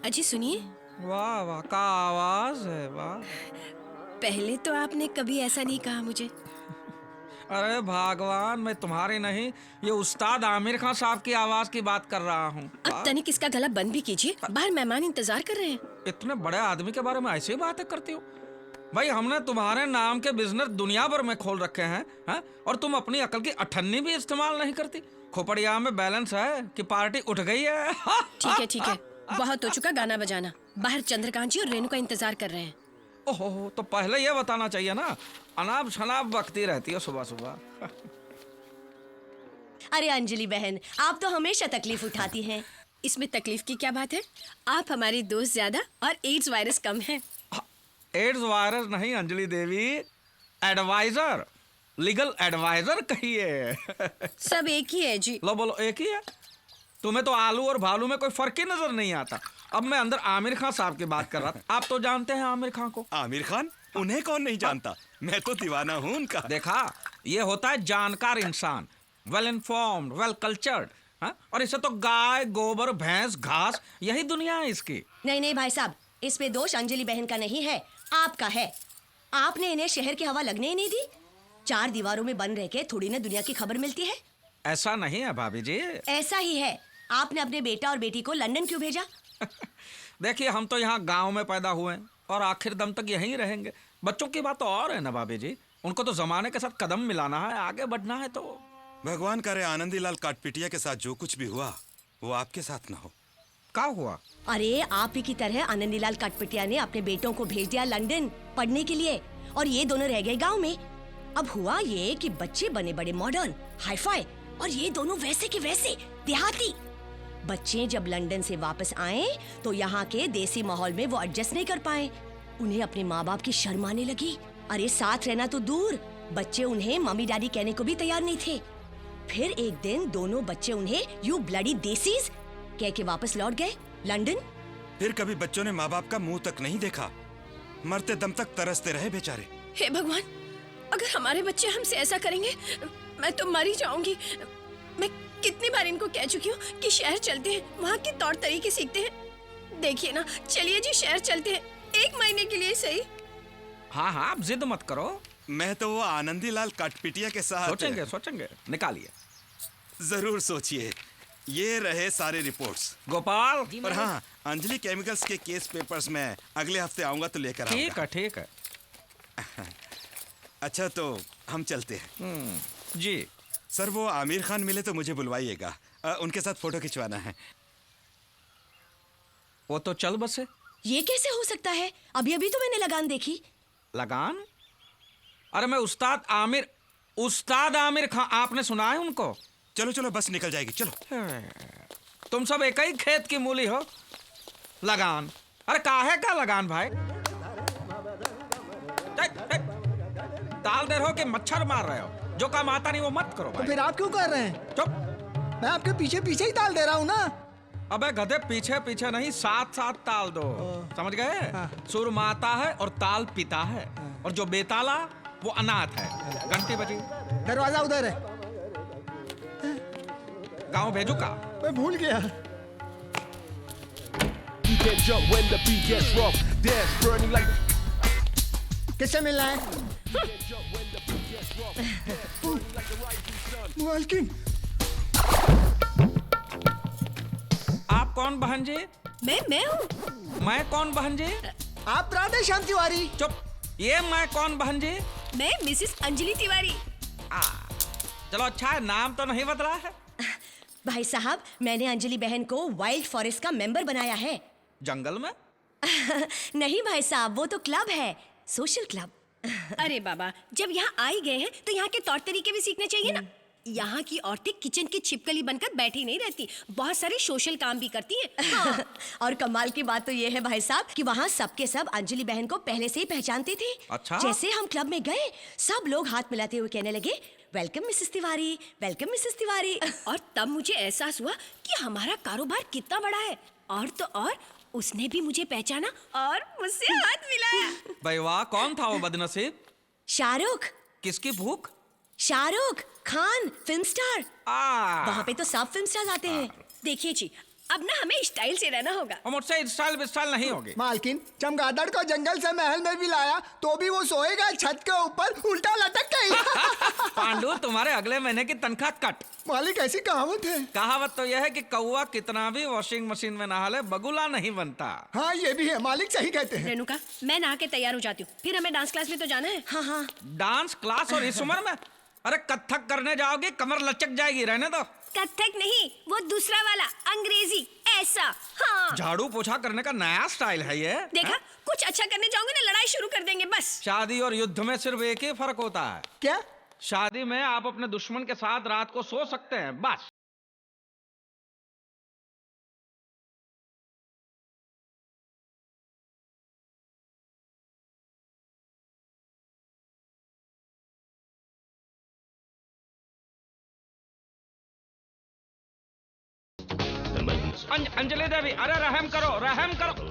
अजी सुनिए। वाह वाह, का आवाज है, वाह। पहले तो आपने कभी ऐसा नहीं कहा मुझे। अरे भगवान, मैं तुम्हारी नहीं, ये उस्ताद आमिर खान साहब की आवाज की बात कर रहा हूँ। अब तनिक इसका गला बंद भी कीजिए, बाहर मेहमान इंतजार कर रहे हैं। इतने बड़े आदमी के बारे में ऐसी बातें करती हो? भाई हमने तुम्हारे नाम के बिजनेस दुनिया भर में खोल रखे हैं, और तुम अपनी अकल की अठन्नी भी इस्तेमाल नहीं करती। खोपड़िया में बैलेंस है कि पार्टी उठ गई है। ठीक है, बहुत हो चुका गाना बजाना। बाहर चंद्रकांत जी और रेणु का इंतजार कर रहे हैं। ओहो, तो पहले ये बताना चाहिए ना, अनाप शनाप बकती रहती है सुबह सुबह। अरे अंजलि बहन, आप तो हमेशा तकलीफ उठाती हैं। इसमें तकलीफ की क्या बात है? आप हमारी दोस्त ज्यादा और एड्स वायरस कम है। एड्स वायरस नहीं अंजलि देवी, एडवाइजर, लीगल एडवाइजर कहिए। सब एक ही है जी। लो बोलो, एक ही है। तुम्हें तो आलू और भालू में कोई फर्क ही नजर नहीं आता। अब मैं अंदर आमिर खान साहब की बात कर रहा था। आप तो जानते हैं आमिर खान को। आमिर खान? उन्हें कौन नहीं जानता, मैं तो दीवाना हूँ उनका। देखा, ये होता है जानकार इंसान, वेल इन्फॉर्म्ड, वेल कल्चर्ड। और इसे तो गाय, गोबर, भैंस, घास, यही दुनिया है इसकी। नहीं भाई साहब, इसमें दोष अंजलि बहन का नहीं है, आपका है। आपने इन्हें शहर की हवा लगने ही नहीं दी। 4 दीवारों में बंद रह के थोड़ी ना दुनिया की खबर मिलती है। ऐसा नहीं है भाभी जी। ऐसा ही है। आपने अपने बेटा और बेटी को लंदन क्यों भेजा? देखिए, हम तो यहाँ गांव में पैदा हुए हैं और आखिर दम तक यहीं रहेंगे। बच्चों की बात तो और है ना भाभी जी, उनको तो जमाने के साथ कदम मिलाना है, आगे बढ़ना है। तो भगवान करे आनंदीलाल काटपिटिया के साथ जो कुछ भी हुआ वो आपके साथ ना हो। क्या हुआ? अरे आप ही की तरह आनंदीलाल काटपिटिया ने अपने बेटों को भेज दिया लंदन पढ़ने के लिए, और ये दोनों रह गए गांव में। अब हुआ ये कि बच्चे बने बड़े मॉडर्न, हाईफाई, और ये दोनों वैसे के वैसे देहाती। बच्चे जब लंदन से वापस आए तो यहाँ के देसी माहौल में वो एडजस्ट नहीं कर पाए। उन्हें अपने माँ बाप की शर्म आने लगी। अरे साथ रहना तो दूर, बच्चे उन्हें मम्मी डैडी कहने को भी तैयार नहीं थे। फिर एक दिन दोनों बच्चे उन्हें यू ब्लडी देसीज कह के वापस लौट गए लंदन। फिर कभी बच्चों ने माँ बाप का मुंह तक नहीं देखा, मरते दम तक तरसते रहे बेचारे। हे भगवान, अगर हमारे बच्चे हमसे ऐसा करेंगे मैं तो मर ही जाऊंगी। मैं कितनी बार इनको कह चुकी हूँ कि शहर चलते हैं, वहाँ के तौर तरीके सीखते हैं। देखिए ना, चलिए जी शहर चलते हैं, 1 महीने के लिए सही। हाँ, आप जिद मत करो। मैं तो वो आनंदीलाल काटपिटिया के साथ सोचेंगे, निकालिए। जरूर सोचिए। ये रहे सारे रिपोर्ट्स। गोपाल। और हाँ, अंजलि केमिकल्स के केस पेपर्स में अगले हफ्ते आऊंगा तो लेकर आऊंगा। ठीक है। अच्छा, तो हम चलते हैं। जी सर, वो आमिर खान मिले तो मुझे बुलवाइएगा, उनके साथ फोटो खिंचवाना है। वो तो चल बसे। ये कैसे हो सकता है? अभी अभी तो मैंने लगान देखी। लगान? अरे मैं उस्ताद आमिर खान, आपने सुना है उनको? चलो बस निकल जाएगी, चलो। तुम सब एक ही खेत की मूली हो। लगान? अरे काहे का लगान भाई? ताल दे रहो कि मच्छर मार रहे हो? जो काम आता नहीं वो मत करो भाई। तो फिर आप क्यों कर रहे हैं? चुप। मैं आपके पीछे पीछे ही ताल दे रहा हूँ ना। अबे गधे, पीछे पीछे नहीं, साथ साथ ताल दो। समझ गए? हाँ। सुर माता है और ताल पिता है, और जो बेताला वो अनाथ है। घंटी बजी। दरवाजा उधर है। गाँव भेजू का? मैं भूल गया। किससे मिलना है? मालकिन। आप कौन बहन जी? मैं हूँ। मैं कौन बहन जी? आप राधे श्याम तिवारी। चुप। ये मैं कौन बहन जी? मैं मिसेस अंजलि तिवारी। चलो अच्छा है, नाम तो नहीं बदला है। भाई साहब, मैंने अंजलि बहन को वाइल्ड फॉरेस्ट का मेंबर बनाया है। जंगल में? नहीं भाई साहब, वो तो क्लब है, सोशल क्लब। अरे बाबा, जब यहाँ आ ही गए हैं तो यहाँ के तौर तरीके भी सीखने चाहिए ना। यहाँ की औरतें किचन की छिपकली बनकर बैठी नहीं रहती, बहुत सारे सोशल काम भी करती हैं। हाँ। और कमाल की बात तो ये है भाई साहब कि वहाँ सबके सब अंजलि बहन को पहले से ही पहचानते थे। अच्छा? जैसे हम क्लब में गए, सब लोग हाथ मिलाते हुए कहने लगे, welcome Mrs Tiwari, welcome Mrs Tiwari. और तब मुझे एहसास हुआ कि हमारा कारोबार कितना बड़ा है। और तो और उसने भी मुझे पहचाना और मुझसे हाथ मिलाया। भाई वाह, कौन था वो बदनसीब? शाहरुख। किसकी भूख? Shahrukh Khan, film star. आ वहाँ पे तो सब फिल्म स्टार आते हैं। देखिए जी, अब ना हमें स्टाइल से रहना होगा। और मुझसे स्टाइल विस्टाइल नहीं होगी। मालकिन चमगादड़ को जंगल से महल में भी लाया तो भी वो सोएगा छत के ऊपर उल्टा लटक गई। पांडु, तुम्हारे अगले महीने की तनख्वाह कट। मालिक ऐसी कहावत है। कहावत तो यह है कि कौवा कितना भी वॉशिंग मशीन में नहा ले बगुला नहीं बनता। हाँ ये भी है, मालिक सही कहते हैं। रेणुका, मैं नहा के तैयार हो जाती हूँ, फिर हमें डांस क्लास में तो जाना है। हाँ हाँ। डांस क्लास और इस उम्र में? अरे कथक करने जाओगे कमर लचक जाएगी, रहने दो। कथक नहीं, वो दूसरा वाला अंग्रेजी ऐसा। हाँ। झाड़ू पोछा करने का नया स्टाइल है ये। देखा, कुछ अच्छा करने जाओगे ना लड़ाई शुरू कर देंगे बस। शादी और युद्ध में सिर्फ एक ही फर्क होता है। क्या? शादी में आप अपने दुश्मन के साथ रात को सो सकते हैं, बस। अंजलि देवी, अरे रहम करो, रहम करो।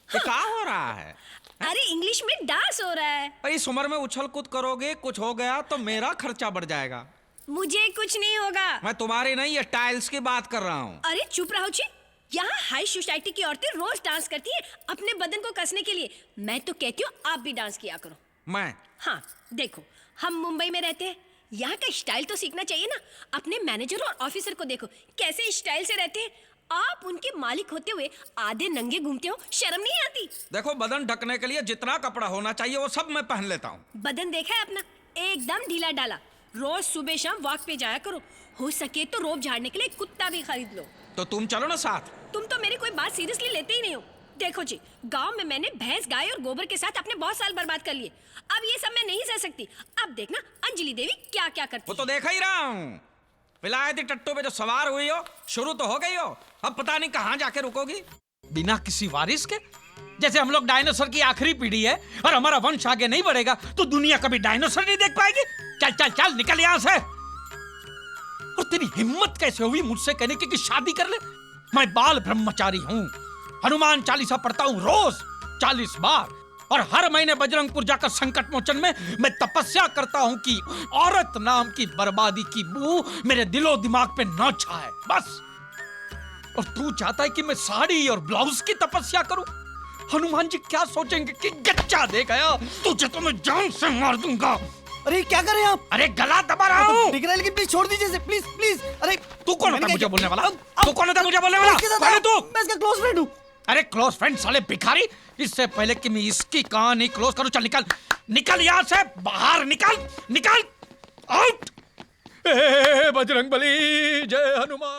ये क्या हो रहा है? अरे इंग्लिश में डांस हो रहा है। इस उम्र में उछल कूद करोगे, कुछ हो गया तो मेरा खर्चा बढ़ जाएगा। मुझे कुछ नहीं होगा। मैं तुम्हारी नहीं, ये टाइल्स की बात कर रहा हूँ। अरे चुप रहो जी। यहाँ हाई सोसाइटी की औरतें रोज डांस करती हैं अपने बदन को कसने के लिए। मैं तो कहती हूँ आप भी डांस किया करो। मैं? हाँ देखो, हम मुंबई में रहते हैं, यहाँ का स्टाइल तो सीखना चाहिए ना। अपने मैनेजर और ऑफिसर को देखो कैसे स्टाइल से रहते हैं। आप उनके मालिक होते हुए आधे नंगे घूमते हो, शर्म नहीं आती? देखो, बदन ढकने के लिए जितना कपड़ा होना चाहिए वो सब मैं पहन लेता हूँ। बदन देखा है अपना, एकदम ढीला डाला। रोज सुबह शाम वॉक पे जाया करो। हो सके तो रोब झाड़ने के लिए कुत्ता भी खरीद लो। तो तुम चलो ना साथ। तुम तो मेरी कोई बात सीरियसली लेते ही नहीं हो। देखो जी, गांव में मैंने भैंस, गाय और गोबर के साथ अपने बहुत साल बर्बाद कर लिए। अब ये सब मैं नहीं सह सकती। अब देखना अंजलि देवी क्या क्या करती वो तो देखा ही रहा हूँ। विलायती टट्टू पे जो सवार हुई हो, शुरू तो हो गई हो, अब पता नहीं कहाँ जाके रुकोगी। बिना किसी वारिस के? जैसे हम लोग डायनासोर की आखिरी पीढ़ी है और हमारा वंश आगे नहीं बढ़ेगा तो दुनिया कभी डायनासोर नहीं देख पाएगी। चल चल चल निकल यहाँ से। और तेरी हिम्मत कैसे हुई मुझसे कहने की कि शादी कर ले? मैं बाल ब्रह्मचारी हूँ, हनुमान चालीसा पढ़ता हूँ रोज 40 बार, और हर महीने बजरंगपुर जाकर संकट मोचन में मैं तपस्या करता हूँ कि औरत नाम की बर्बादी की बू मेरे दिलो दिमाग पे न छाए, बस। और तू चाहता है कि मैं साड़ी और ब्लाउज की तपस्या करूं? हनुमान जी क्या सोचेंगे कि गच्चा दे गया, तुझे तो मैं जान से मार दूंगा। अरे क्या कर रहे हैं आप? अरे गला दबा रहा हूँ। दिख रहा है लेकिन प्लीज छोड़ दीजिए इसे, प्लीज प्लीज। अरे तू कौन होता है मुझे बोलने वाला? तू कौन होता है मुझे बोलने वाला? मैं इसका क्लोज फ्रेंड हूँ। अरे क्लोज फ्रेंड साले भिखारी, इससे पहले कि मैं इसकी कहानी क्लोज करूं, चल निकल निकल यहाँ से, बाहर निकल निकल, आउट। बजरंगबली जय हनुमान।